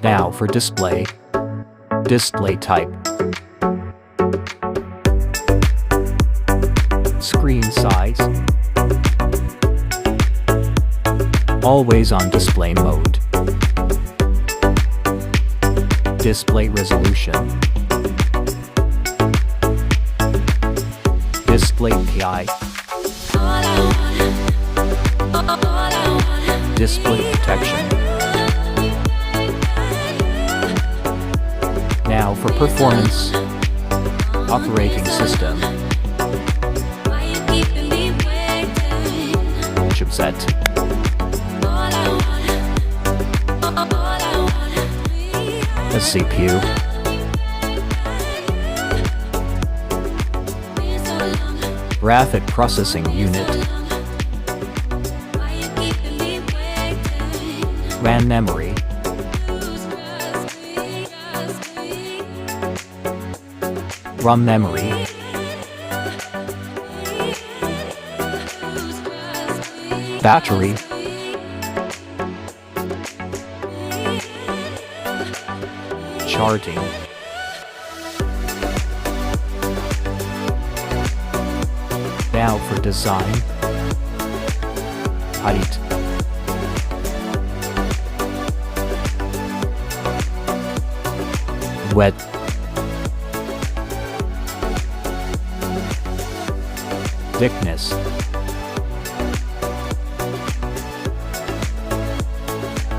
Now for display. Display type. Screen size. Always on display mode. Display resolution. Display PI. Display protection. Now for performance. Operating system. Chipset. The CPU. Graphic processing unit. RAM memory. ROM memory. Battery. Charging. Now for design. Height. Width. Thickness.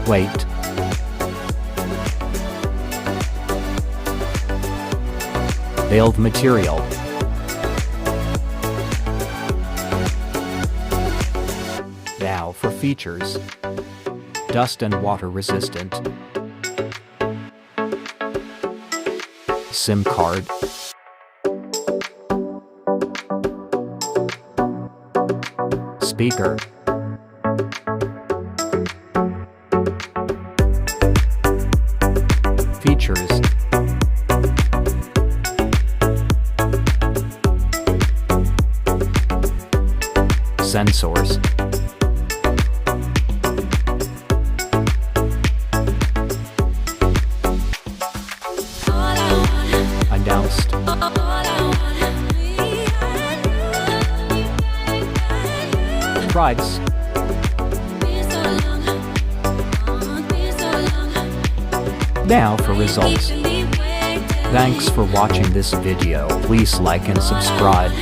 Weight. Build material. Now for features. Dust and water resistant. SIM card. Speaker. Features. Sensors. Announced. Price. Now for results. Thanks for watching this video. Please like and subscribe.